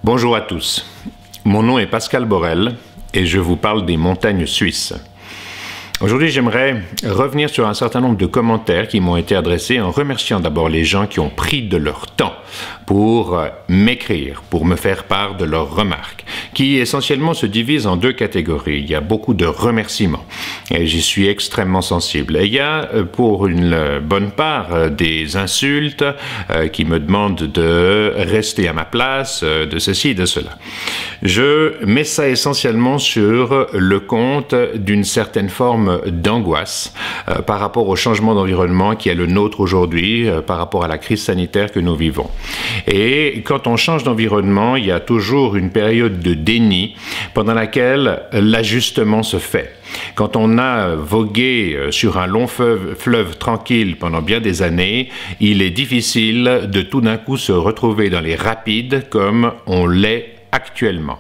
Bonjour à tous, mon nom est Pascal Borel et je vous parle des montagnes suisses. Aujourd'hui, j'aimerais revenir sur un certain nombre de commentaires qui m'ont été adressés en remerciant d'abord les gens qui ont pris de leur temps pour m'écrire, pour me faire part de leurs remarques, qui essentiellement se divisent en deux catégories. Il y a beaucoup de remerciements et j'y suis extrêmement sensible. Et il y a pour une bonne part des insultes qui me demandent de rester à ma place, de ceci et de cela. Je mets ça essentiellement sur le compte d'une certaine forme d'angoisse par rapport au changement d'environnement qui est le nôtre aujourd'hui, par rapport à la crise sanitaire que nous vivons. Et quand on change d'environnement, il y a toujours une période de déni pendant laquelle l'ajustement se fait. Quand on a vogué sur un long fleuve tranquille pendant bien des années, il est difficile de tout d'un coup se retrouver dans les rapides comme on l'est actuellement.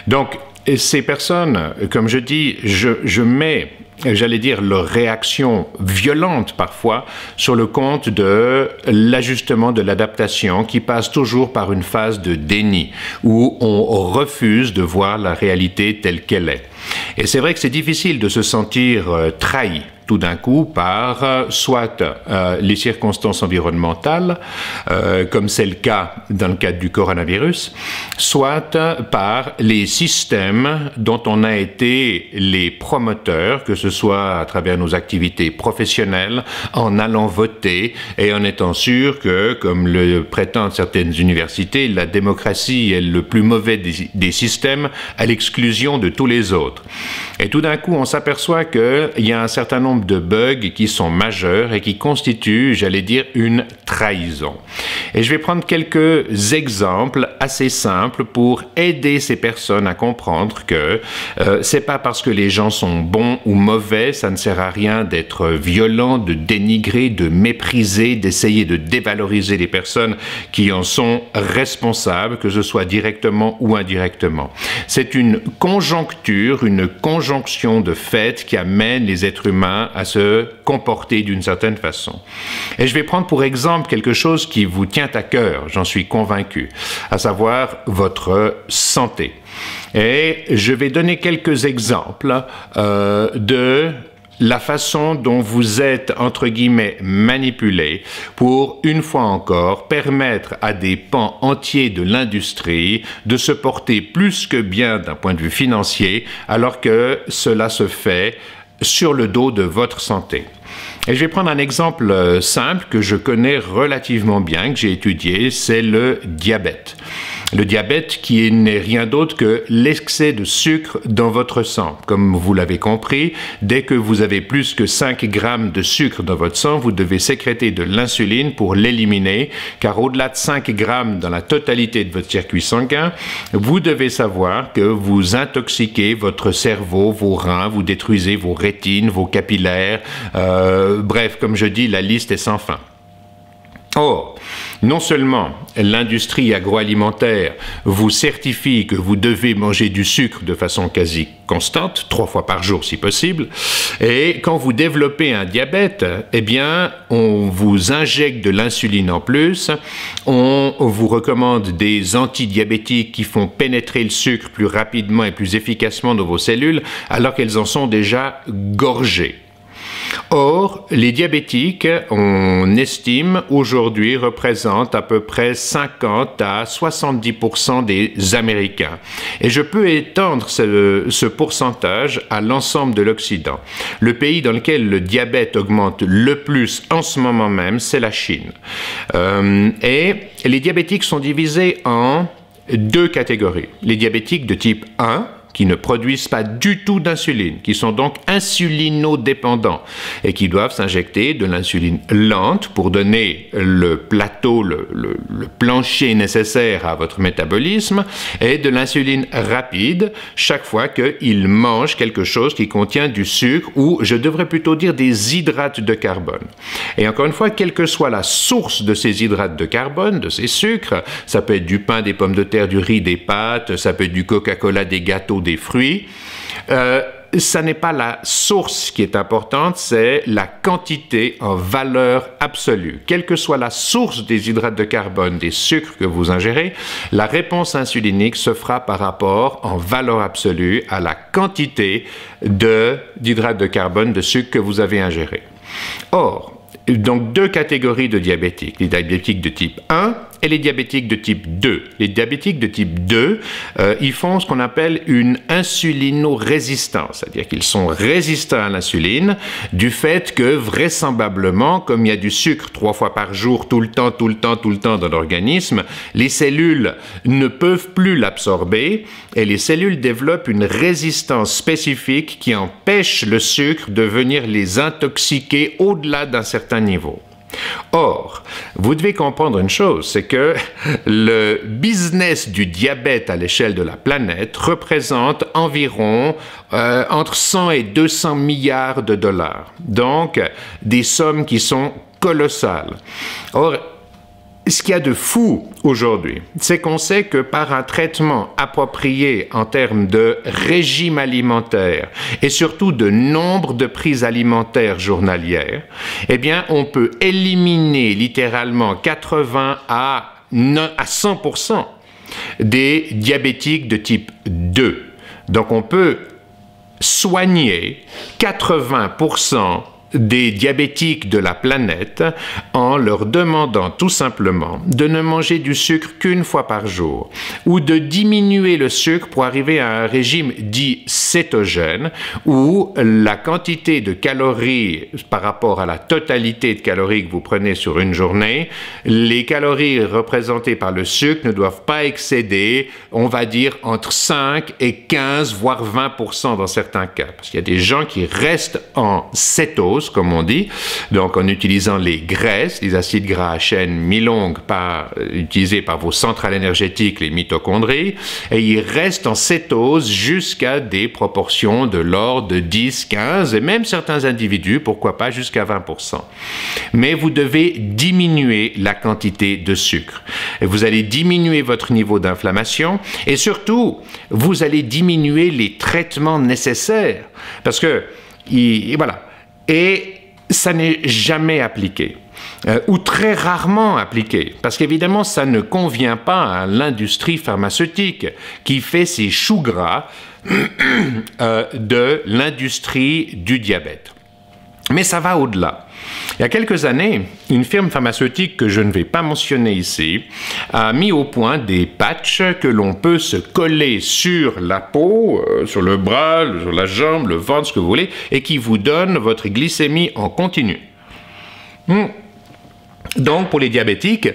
Donc, ces personnes, comme je dis, je mets, j'allais dire, leur réaction violente parfois sur le compte de l'ajustement, de l'adaptation qui passe toujours par une phase de déni où on refuse de voir la réalité telle qu'elle est. Et c'est vrai que c'est difficile de se sentir trahi tout d'un coup par soit les circonstances environnementales, comme c'est le cas dans le cadre du coronavirus, soit par les systèmes dont on a été les promoteurs, que ce soit à travers nos activités professionnelles, en allant voter et en étant sûr que, comme le prétendent certaines universités, la démocratie est le plus mauvais des systèmes à l'exclusion de tous les autres. Et tout d'un coup, on s'aperçoit qu'il y a un certain nombre de bugs qui sont majeurs et qui constituent, j'allais dire, une trahison. Et je vais prendre quelques exemples assez simples pour aider ces personnes à comprendre que c'est pas parce que les gens sont bons ou mauvais, ça ne sert à rien d'être violent, de dénigrer, de mépriser, d'essayer de dévaloriser les personnes qui en sont responsables, que ce soit directement ou indirectement. C'est une conjoncture, une conjonction de faits qui amène les êtres humains à se comporter d'une certaine façon. Et je vais prendre pour exemple quelque chose qui vous tient à cœur, j'en suis convaincu, à savoir votre santé. Et je vais donner quelques exemples de la façon dont vous êtes, entre guillemets, manipulé pour, une fois encore, permettre à des pans entiers de l'industrie de se porter plus que bien d'un point de vue financier, alors que cela se fait sur le dos de votre santé. Et je vais prendre un exemple simple que je connais relativement bien, que j'ai étudié, c'est le diabète. Le diabète qui n'est rien d'autre que l'excès de sucre dans votre sang. Comme vous l'avez compris, dès que vous avez plus que 5 grammes de sucre dans votre sang, vous devez sécréter de l'insuline pour l'éliminer, car au-delà de 5 grammes dans la totalité de votre circuit sanguin, vous devez savoir que vous intoxiquez votre cerveau, vos reins, vous détruisez vos rétines, vos capillaires, bref, comme je dis, la liste est sans fin. Or, non seulement l'industrie agroalimentaire vous certifie que vous devez manger du sucre de façon quasi constante, 3 fois par jour si possible, et quand vous développez un diabète, eh bien, on vous injecte de l'insuline en plus, on vous recommande des antidiabétiques qui font pénétrer le sucre plus rapidement et plus efficacement dans vos cellules, alors qu'elles en sont déjà gorgées. Or, les diabétiques, on estime aujourd'hui, représentent à peu près 50 à 70% des Américains. Et je peux étendre ce pourcentage à l'ensemble de l'Occident. Le pays dans lequel le diabète augmente le plus en ce moment même, c'est la Chine. Et les diabétiques sont divisés en deux catégories. Les diabétiques de type 1, qui ne produisent pas du tout d'insuline, qui sont donc insulinodépendants et qui doivent s'injecter de l'insuline lente pour donner le plateau, le plancher nécessaire à votre métabolisme, et de l'insuline rapide chaque fois qu'ils mangent quelque chose qui contient du sucre ou, je devrais plutôt dire, des hydrates de carbone. Et encore une fois, quelle que soit la source de ces hydrates de carbone, de ces sucres, ça peut être du pain, des pommes de terre, du riz, des pâtes, ça peut être du Coca-Cola, des gâteaux, des fruits, ça n'est pas la source qui est importante, c'est la quantité en valeur absolue. Quelle que soit la source des hydrates de carbone, des sucres que vous ingérez, la réponse insulinique se fera par rapport en valeur absolue à la quantité d'hydrates de carbone, de sucre que vous avez ingéré. Or, donc deux catégories de diabétiques, les diabétiques de type 1 et les diabétiques de type 2. Les diabétiques de type 2, ils font ce qu'on appelle une insulinorésistance, c'est-à-dire qu'ils sont résistants à l'insuline du fait que vraisemblablement, comme il y a du sucre 3 fois par jour, tout le temps dans l'organisme, les cellules ne peuvent plus l'absorber et les cellules développent une résistance spécifique qui empêche le sucre de venir les intoxiquer au-delà d'un certain niveau. Or, vous devez comprendre une chose, c'est que le business du diabète à l'échelle de la planète représente environ entre 100 et 200 milliards de dollars. Donc, des sommes qui sont colossales. Or, ce qu'il y a de fou aujourd'hui, c'est qu'on sait que par un traitement approprié en termes de régime alimentaire et surtout de nombre de prises alimentaires journalières, eh bien, on peut éliminer littéralement 80 à 100% des diabétiques de type 2. Donc, on peut soigner 80% des diabétiques de la planète en leur demandant tout simplement de ne manger du sucre qu'une fois par jour ou de diminuer le sucre pour arriver à un régime dit cétogène où la quantité de calories par rapport à la totalité de calories que vous prenez sur une journée, les calories représentées par le sucre ne doivent pas excéder, on va dire, entre 5 et 15 voire 20% dans certains cas. Parce qu'il y a des gens qui restent en cétose, comme on dit, donc en utilisant les graisses, les acides gras à chaîne mi-longue utilisés par vos centrales énergétiques, les mitochondries, et ils restent en cétose jusqu'à des proportions de l'ordre de 10, 15, et même certains individus, pourquoi pas jusqu'à 20%. Mais vous devez diminuer la quantité de sucre. Et vous allez diminuer votre niveau d'inflammation, et surtout, vous allez diminuer les traitements nécessaires, parce que, voilà. Et ça n'est jamais appliqué, ou très rarement appliqué, parce qu'évidemment, ça ne convient pas à l'industrie pharmaceutique qui fait ses choux gras de l'industrie du diabète. Mais ça va au-delà. Il y a quelques années, une firme pharmaceutique que je ne vais pas mentionner ici a mis au point des patchs que l'on peut se coller sur la peau, sur le bras, sur la jambe, le ventre, ce que vous voulez, et qui vous donne votre glycémie en continu. Donc, pour les diabétiques,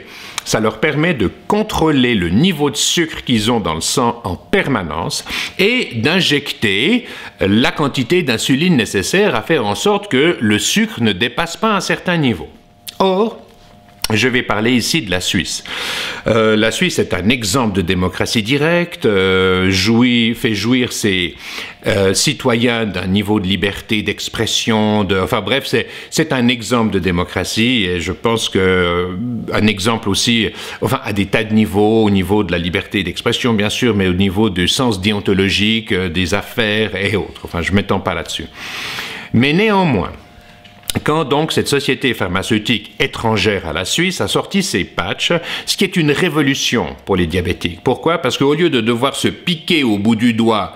ça leur permet de contrôler le niveau de sucre qu'ils ont dans le sang en permanence et d'injecter la quantité d'insuline nécessaire à faire en sorte que le sucre ne dépasse pas un certain niveau. Or, je vais parler ici de la Suisse. La Suisse est un exemple de démocratie directe, fait jouir ses citoyens d'un niveau de liberté d'expression, enfin bref, c'est un exemple de démocratie et je pense que un exemple aussi, enfin à des tas de niveaux, au niveau de la liberté d'expression bien sûr, mais au niveau du sens déontologique, des affaires et autres. Enfin, je ne m'étends pas là-dessus. Mais néanmoins, quand donc cette société pharmaceutique étrangère à la Suisse a sorti ses patchs, ce qui est une révolution pour les diabétiques. Pourquoi? Parce qu'au lieu de devoir se piquer au bout du doigt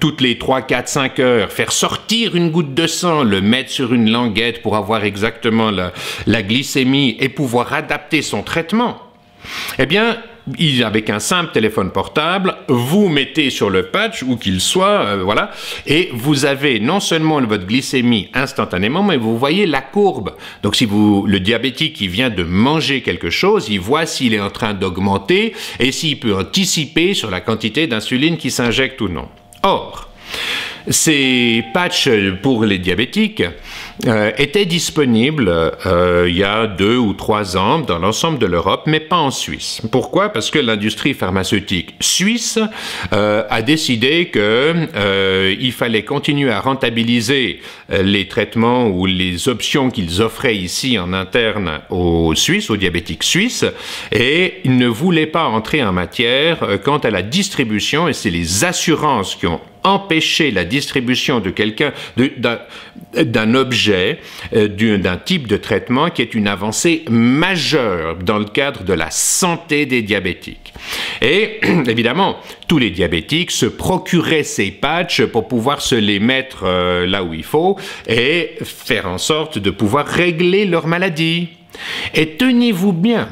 toutes les 3, 4, 5 heures, faire sortir une goutte de sang, le mettre sur une languette pour avoir exactement la glycémie et pouvoir adapter son traitement, eh bien, avec un simple téléphone portable, vous mettez sur le patch, où qu'il soit, voilà, et vous avez non seulement votre glycémie instantanément, mais vous voyez la courbe. Donc si le diabétique qui vient de manger quelque chose, il voit s'il est en train d'augmenter et s'il peut anticiper sur la quantité d'insuline qui s'injecte ou non. Or, ces patchs pour les diabétiques était disponible il y a 2 ou 3 ans dans l'ensemble de l'Europe, mais pas en Suisse. Pourquoi? Parce que l'industrie pharmaceutique suisse a décidé qu'il fallait continuer à rentabiliser les traitements ou les options qu'ils offraient ici en interne aux Suisses, aux diabétiques suisses, et ils ne voulaient pas entrer en matière quant à la distribution, et c'est les assurances qui ont empêché la distribution de d'un objet, d'un type de traitement qui est une avancée majeure dans le cadre de la santé des diabétiques. Et évidemment, tous les diabétiques se procuraient ces patchs pour pouvoir se les mettre là où il faut et faire en sorte de pouvoir régler leur maladie. Et tenez-vous bien,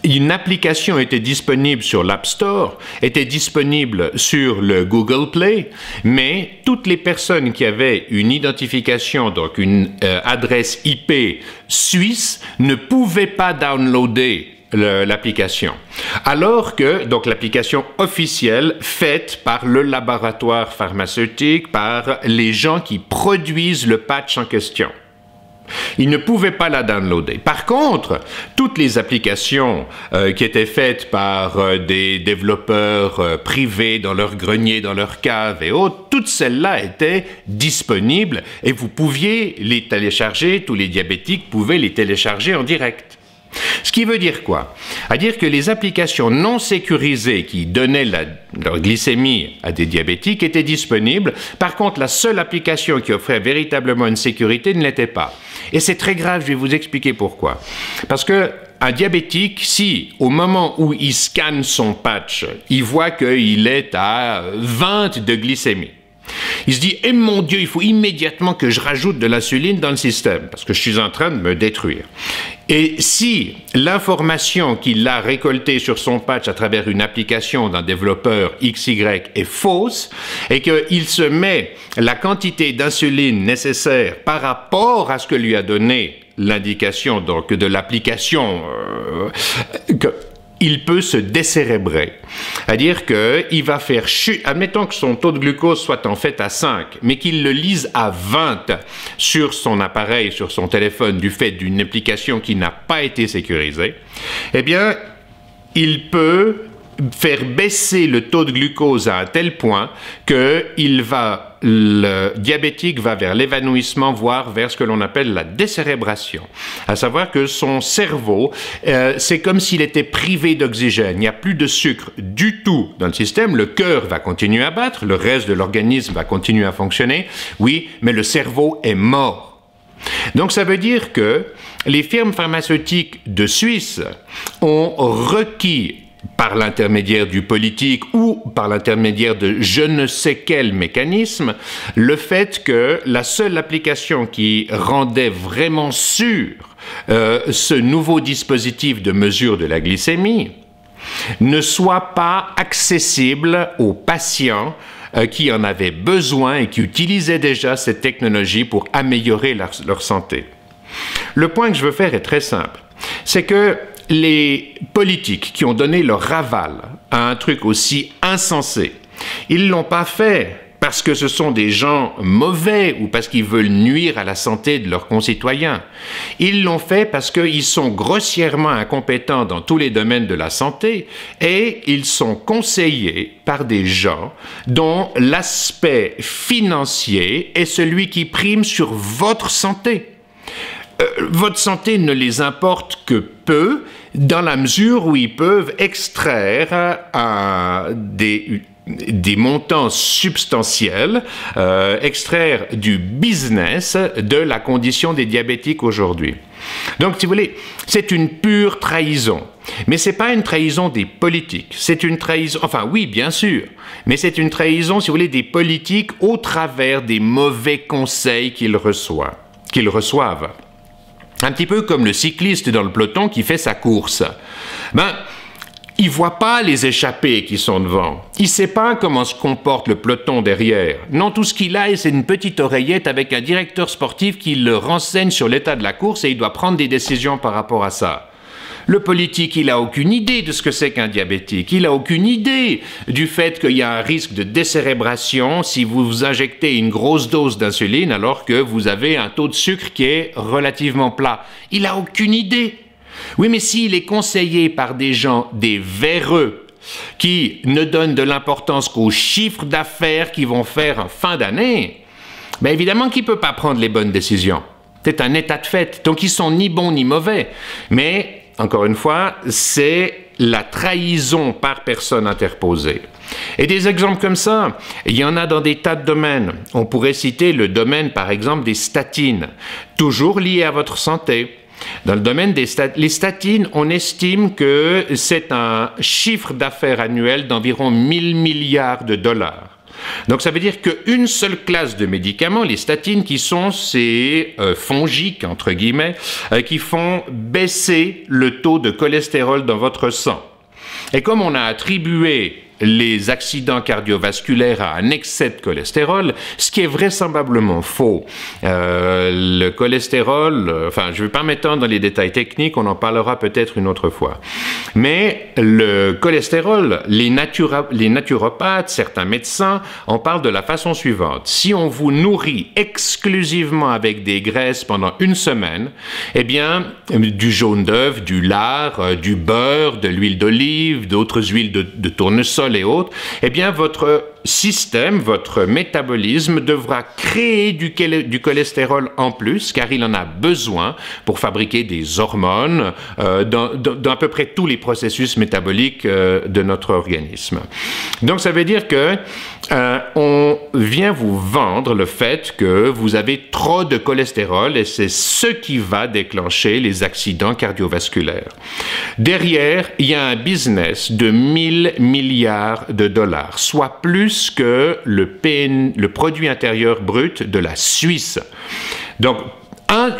une application était disponible sur l'App Store, était disponible sur le Google Play, mais toutes les personnes qui avaient une identification, donc une adresse IP suisse, ne pouvaient pas downloader l'application. Alors que, donc l'application officielle faite par le laboratoire pharmaceutique, par les gens qui produisent le patch en question. Ils ne pouvaient pas la downloader. Par contre, toutes les applications qui étaient faites par des développeurs privés dans leur grenier, dans leur cave et autres, toutes celles-là étaient disponibles et vous pouviez les télécharger, tous les diabétiques pouvaient les télécharger en direct. Ce qui veut dire quoi? À dire que les applications non sécurisées qui donnaient leur glycémie à des diabétiques étaient disponibles. Par contre, la seule application qui offrait véritablement une sécurité ne l'était pas. Et c'est très grave, je vais vous expliquer pourquoi. Parce que un diabétique, si au moment où il scanne son patch, il voit qu'il est à 20 de glycémie, il se dit « Eh mon Dieu, il faut immédiatement que je rajoute de l'insuline dans le système parce que je suis en train de me détruire. » Et si l'information qu'il a récoltée sur son patch à travers une application d'un développeur XY est fausse et qu'il se met la quantité d'insuline nécessaire par rapport à ce que lui a donné l'indication donc de l'application il peut se décérébrer. C'est-à-dire qu'il va faire admettons que son taux de glucose soit en fait à 5, mais qu'il le lise à 20 sur son appareil, sur son téléphone, du fait d'une application qui n'a pas été sécurisée, eh bien, il peut faire baisser le taux de glucose à un tel point que le diabétique va vers l'évanouissement, voire vers ce que l'on appelle la décérébration. À savoir que son cerveau, c'est comme s'il était privé d'oxygène. Il n'y a plus de sucre du tout dans le système. Le cœur va continuer à battre, le reste de l'organisme va continuer à fonctionner. Oui, mais le cerveau est mort. Donc ça veut dire que les firmes pharmaceutiques de Suisse ont requis par l'intermédiaire du politique ou par l'intermédiaire de je ne sais quel mécanisme, le fait que la seule application qui rendait vraiment sûr ce nouveau dispositif de mesure de la glycémie ne soit pas accessible aux patients qui en avaient besoin et qui utilisaient déjà cette technologie pour améliorer leur santé. Le point que je veux faire est très simple, c'est que les politiques qui ont donné leur aval à un truc aussi insensé, ils ne l'ont pas fait parce que ce sont des gens mauvais ou parce qu'ils veulent nuire à la santé de leurs concitoyens. Ils l'ont fait parce qu'ils sont grossièrement incompétents dans tous les domaines de la santé et ils sont conseillés par des gens dont l'aspect financier est celui qui prime sur votre santé. Votre santé ne les importe que peu, dans la mesure où ils peuvent extraire des montants substantiels, extraire du business de la condition des diabétiques aujourd'hui. Donc, si vous voulez, c'est une pure trahison. Mais ce n'est pas une trahison des politiques, c'est une trahison, enfin oui, bien sûr, mais c'est une trahison, si vous voulez, des politiques au travers des mauvais conseils qu'ils reçoivent. Un petit peu comme le cycliste dans le peloton qui fait sa course. Il ne voit pas les échappés qui sont devant. Il ne sait pas comment se comporte le peloton derrière. Non, tout ce qu'il a, c'est une petite oreillette avec un directeur sportif qui le renseigne sur l'état de la course et il doit prendre des décisions par rapport à ça. Le politique, il n'a aucune idée de ce que c'est qu'un diabétique. Il n'a aucune idée du fait qu'il y a un risque de décérébration si vous vous injectez une grosse dose d'insuline alors que vous avez un taux de sucre qui est relativement plat. Il n'a aucune idée. Oui, mais s'il est conseillé par des gens, des véreux, qui ne donnent de l'importance qu'aux chiffres d'affaires qu'ils vont faire en fin d'année, bien évidemment qu'il ne peut pas prendre les bonnes décisions. C'est un état de fait. Donc ils sont ni bons ni mauvais. Mais encore une fois, c'est la trahison par personne interposée. Et des exemples comme ça, il y en a dans des tas de domaines. On pourrait citer le domaine, par exemple, des statines, toujours lié à votre santé. Dans le domaine des statines, on estime que c'est un chiffre d'affaires annuel d'environ 1000 milliards de dollars. Donc ça veut dire qu'une seule classe de médicaments, les statines, qui sont ces fongiques, entre guillemets, qui font baisser le taux de cholestérol dans votre sang. Et comme on a attribué les accidents cardiovasculaires à un excès de cholestérol, ce qui est vraisemblablement faux. Le cholestérol, enfin, je ne vais pas m'étendre dans les détails techniques, on en parlera peut-être une autre fois. Mais le cholestérol, les naturopathes, certains médecins, en parlent de la façon suivante. Si on vous nourrit exclusivement avec des graisses pendant une semaine, eh bien, du jaune d'œuf, du lard, du beurre, de l'huile d'olive, d'autres huiles de tournesol et autres, eh bien, votre système, votre métabolisme devra créer du cholestérol en plus, car il en a besoin pour fabriquer des hormones dans à peu près tous les processus métaboliques de notre organisme. Donc, ça veut dire que on vient vous vendre le fait que vous avez trop de cholestérol et c'est ce qui va déclencher les accidents cardiovasculaires. Derrière, il y a un business de 1000 milliards de dollars, soit plus que le produit intérieur brut de la Suisse. Donc,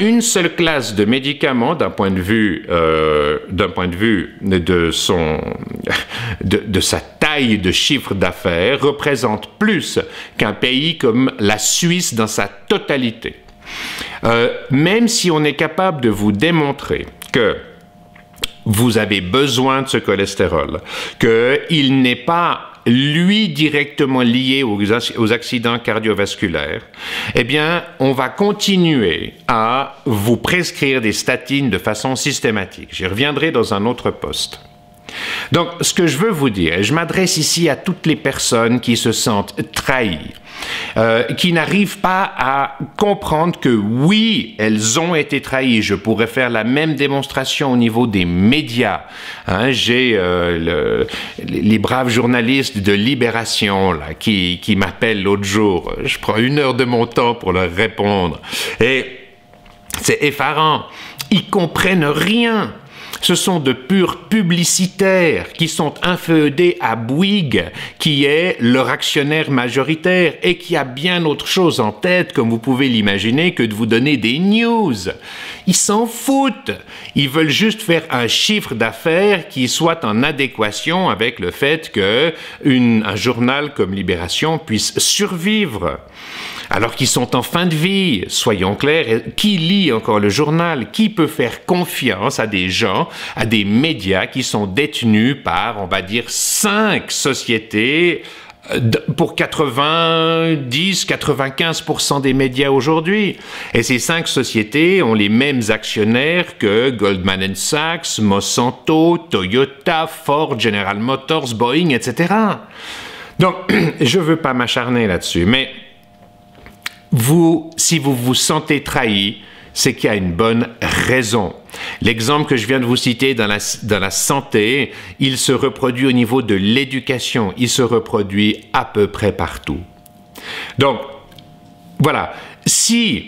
une seule classe de médicaments, d'un point de vue de sa taille de chiffre d'affaires, représente plus qu'un pays comme la Suisse dans sa totalité. Même si on est capable de vous démontrer que vous avez besoin de ce cholestérol, qu'il n'est pas lui directement lié aux accidents cardiovasculaires, eh bien, on va continuer à vous prescrire des statines de façon systématique. J'y reviendrai dans un autre poste. Donc, ce que je veux vous dire, et je m'adresse ici à toutes les personnes qui se sentent trahies, qui n'arrivent pas à comprendre que oui, elles ont été trahies. Je pourrais faire la même démonstration au niveau des médias. Hein, j'ai les braves journalistes de Libération là, qui m'appellent l'autre jour. Je prends 1 heure de mon temps pour leur répondre. Et c'est effarant. Ils comprennent rien. Ce sont de purs publicitaires qui sont inféodés à Bouygues, qui est leur actionnaire majoritaire et qui a bien autre chose en tête, comme vous pouvez l'imaginer, que de vous donner des news. Ils s'en foutent. Ils veulent juste faire un chiffre d'affaires qui soit en adéquation avec le fait qu'un journal comme Libération puisse survivre. Alors qu'ils sont en fin de vie, soyons clairs, qui lit encore le journal? Qui peut faire confiance à des gens, à des médias qui sont détenus par, on va dire, 5 sociétés pour 90-95% des médias aujourd'hui. Et ces 5 sociétés ont les mêmes actionnaires que Goldman Sachs, Monsanto, Toyota, Ford, General Motors, Boeing, etc. Donc, je ne veux pas m'acharner là-dessus, mais si vous vous sentez trahi, c'est qu'il y a une bonne raison. L'exemple que je viens de vous citer dans la santé, il se reproduit au niveau de l'éducation, il se reproduit à peu près partout. Donc, voilà, si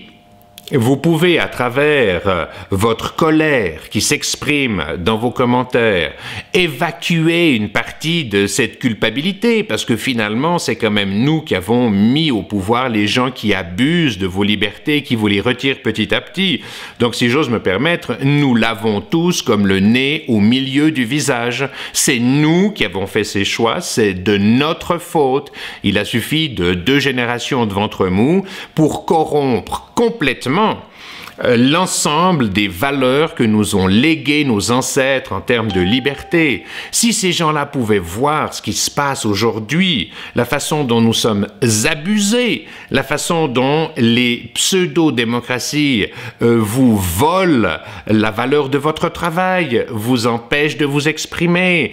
vous pouvez, à travers votre colère qui s'exprime dans vos commentaires, évacuer une partie de cette culpabilité, parce que finalement, c'est quand même nous qui avons mis au pouvoir les gens qui abusent de vos libertés, qui vous les retirent petit à petit. Donc, si j'ose me permettre, nous l'avons tous comme le nez au milieu du visage. C'est nous qui avons fait ces choix, c'est de notre faute. Il a suffi de 2 générations de ventre mou pour corrompre complètement l'ensemble des valeurs que nous ont léguées nos ancêtres en termes de liberté. Si ces gens-là pouvaient voir ce qui se passe aujourd'hui, la façon dont nous sommes abusés, la façon dont les pseudo-démocraties vous volent la valeur de votre travail, vous empêchent de vous exprimer,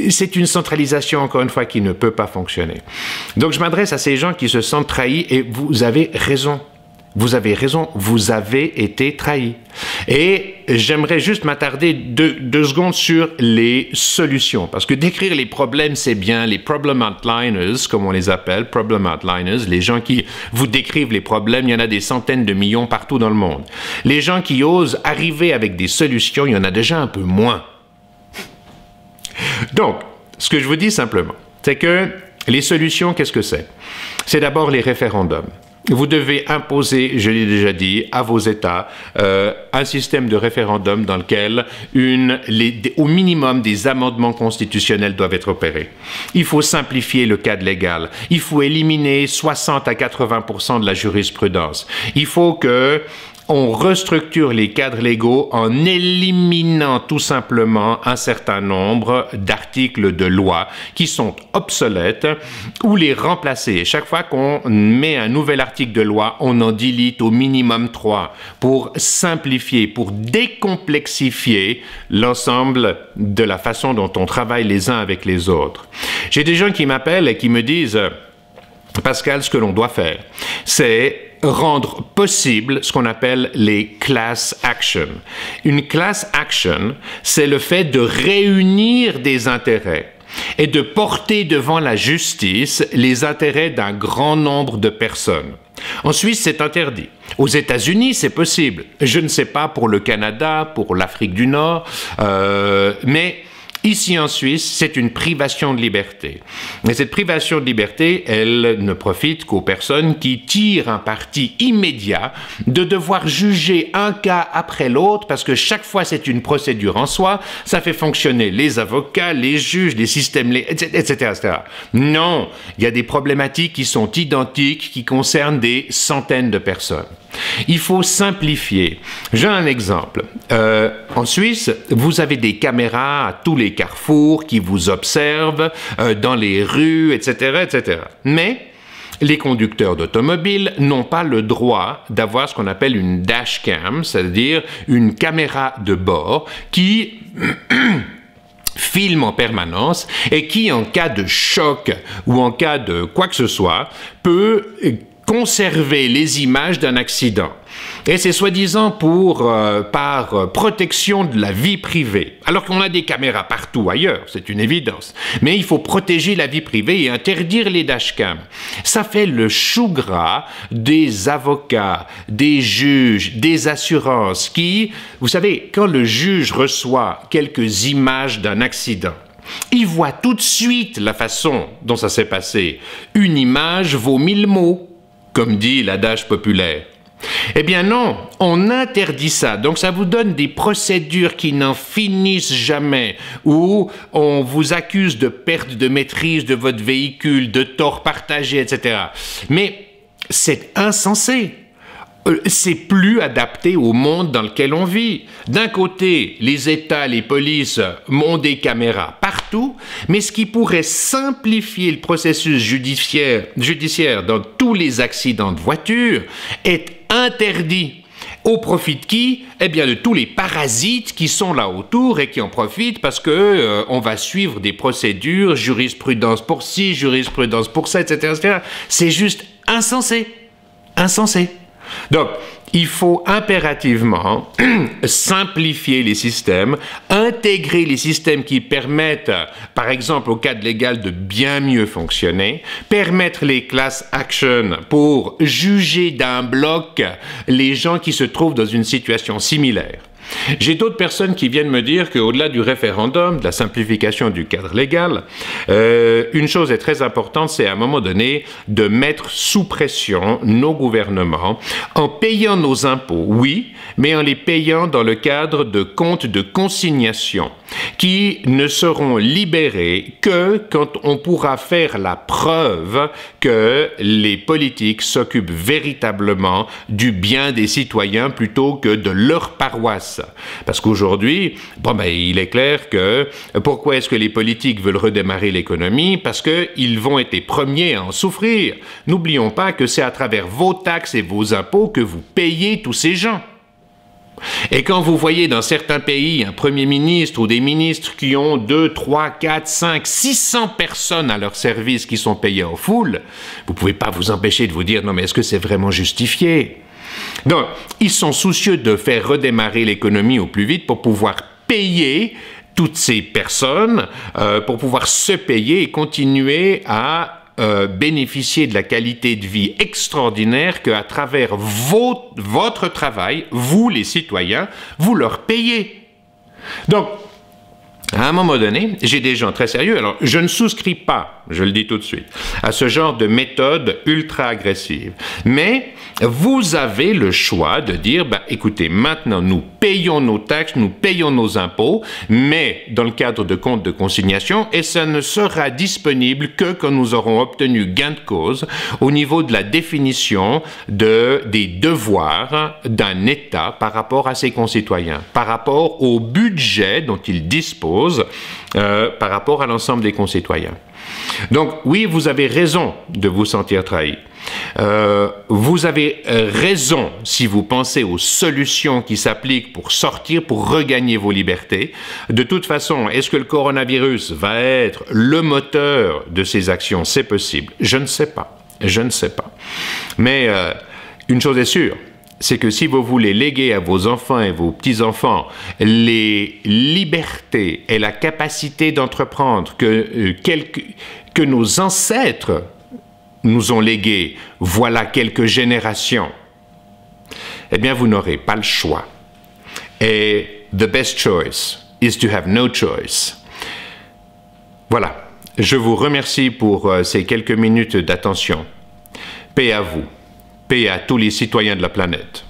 c'est une centralisation, encore une fois, qui ne peut pas fonctionner. Donc je m'adresse à ces gens qui se sentent trahis et vous avez raison. Vous avez raison, vous avez été trahis. Et j'aimerais juste m'attarder deux secondes sur les solutions, parce que décrire les problèmes, c'est bien. Les problem outliners, comme on les appelle, problem outliners, les gens qui vous décrivent les problèmes, il y en a des centaines de millions partout dans le monde. Les gens qui osent arriver avec des solutions, il y en a déjà un peu moins. Donc, ce que je vous dis simplement, c'est que les solutions, qu'est-ce que c'est? C'est d'abord les référendums. Vous devez imposer, je l'ai déjà dit, à vos États un système de référendum dans lequel au minimum des amendements constitutionnels doivent être opérés. Il faut simplifier le cadre légal. Il faut éliminer 60 à 80% de la jurisprudence. Il faut que on restructure les cadres légaux en éliminant tout simplement un certain nombre d'articles de loi qui sont obsolètes ou les remplacer. Chaque fois qu'on met un nouvel article de loi, on en delete au minimum 3 pour simplifier, pour décomplexifier l'ensemble de la façon dont on travaille les uns avec les autres. J'ai des gens qui m'appellent et qui me disent « Pascal, ce que l'on doit faire, c'est rendre possible ce qu'on appelle les class actions. » Une class action, c'est le fait de réunir des intérêts et de porter devant la justice les intérêts d'un grand nombre de personnes. En Suisse, c'est interdit. Aux États-Unis, c'est possible. Je ne sais pas pour le Canada, pour l'Afrique du Nord, mais ici en Suisse, c'est une privation de liberté. Et cette privation de liberté, elle ne profite qu'aux personnes qui tirent un parti immédiat de devoir juger un cas après l'autre, parce que chaque fois c'est une procédure en soi, ça fait fonctionner les avocats, les juges, les systèmes, etc., etc. Non, il y a des problématiques qui sont identiques, qui concernent des centaines de personnes. Il faut simplifier. J'ai un exemple. En Suisse, vous avez des caméras à tous les carrefours qui vous observent dans les rues, etc., etc. Mais les conducteurs d'automobiles n'ont pas le droit d'avoir ce qu'on appelle une dashcam, c'est-à-dire une caméra de bord qui filme en permanence et qui, en cas de choc ou en cas de quoi que ce soit, peut conserver les images d'un accident. Et c'est soi-disant par protection de la vie privée. Alors qu'on a des caméras partout ailleurs, c'est une évidence. Mais il faut protéger la vie privée et interdire les dashcams. Ça fait le chou gras des avocats, des juges, des assurances qui, vous savez, quand le juge reçoit quelques images d'un accident, il voit tout de suite la façon dont ça s'est passé. Une image vaut 1000 mots, comme dit l'adage populaire. Eh bien non, on interdit ça. Donc ça vous donne des procédures qui n'en finissent jamais, où on vous accuse de perte de maîtrise de votre véhicule, de tort partagé, etc. Mais c'est insensé. C'est plus adapté au monde dans lequel on vit. D'un côté, les États, les polices ont des caméras partout, mais ce qui pourrait simplifier le processus judiciaire dans tous les accidents de voiture est interdit. Au profit de qui? Eh bien, de tous les parasites qui sont là autour et qui en profitent parce que on va suivre des procédures, jurisprudence pour ci, jurisprudence pour ça, etc., etc. C'est juste insensé. Insensé. Donc, il faut impérativement simplifier les systèmes, intégrer les systèmes qui permettent, par exemple, au cadre légal de bien mieux fonctionner, permettre les class actions pour juger d'un bloc les gens qui se trouvent dans une situation similaire. J'ai d'autres personnes qui viennent me dire qu'au-delà du référendum, de la simplification du cadre légal, une chose est très importante, c'est à un moment donné de mettre sous pression nos gouvernements en payant nos impôts, oui, mais en les payant dans le cadre de comptes de consignation qui ne seront libérés que quand on pourra faire la preuve que les politiques s'occupent véritablement du bien des citoyens plutôt que de leur paroisse. Parce qu'aujourd'hui, il est clair que pourquoi est-ce que les politiques veulent redémarrer l'économie? Parce qu'ils vont être les premiers à en souffrir. N'oublions pas que c'est à travers vos taxes et vos impôts que vous payez tous ces gens. Et quand vous voyez dans certains pays un premier ministre ou des ministres qui ont 2, 3, 4, 5, 600 personnes à leur service qui sont payées en foule, vous ne pouvez pas vous empêcher de vous dire « Non, mais est-ce que c'est vraiment justifié ?» Donc, ils sont soucieux de faire redémarrer l'économie au plus vite pour pouvoir payer toutes ces personnes, pour pouvoir se payer et continuer à bénéficier de la qualité de vie extraordinaire qu'à travers votre travail, vous les citoyens, vous leur payez. Donc, à un moment donné, j'ai des gens très sérieux, alors je ne souscris pas, je le dis tout de suite, à ce genre de méthode ultra agressive. Mais vous avez le choix de dire, écoutez, maintenant nous payons nos taxes, nous payons nos impôts, mais dans le cadre de comptes de consignation, et ça ne sera disponible que quand nous aurons obtenu gain de cause au niveau de la définition des devoirs d'un État par rapport à ses concitoyens, par rapport au budget dont il dispose, par rapport à l'ensemble des concitoyens. Donc oui, vous avez raison de vous sentir trahi. Vous avez raison si vous pensez aux solutions qui s'appliquent pour sortir, pour regagner vos libertés. De toute façon, est-ce que le coronavirus va être le moteur de ces actions? C'est possible. Je ne sais pas. Je ne sais pas. Mais une chose est sûre, c'est que si vous voulez léguer à vos enfants et vos petits-enfants les libertés et la capacité d'entreprendre que nos ancêtres nous ont léguées, voilà quelques générations, eh bien vous n'aurez pas le choix. Et the best choice is to have no choice. Voilà, je vous remercie pour ces quelques minutes d'attention. Paix à vous. Paix à tous les citoyens de la planète.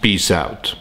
Peace out.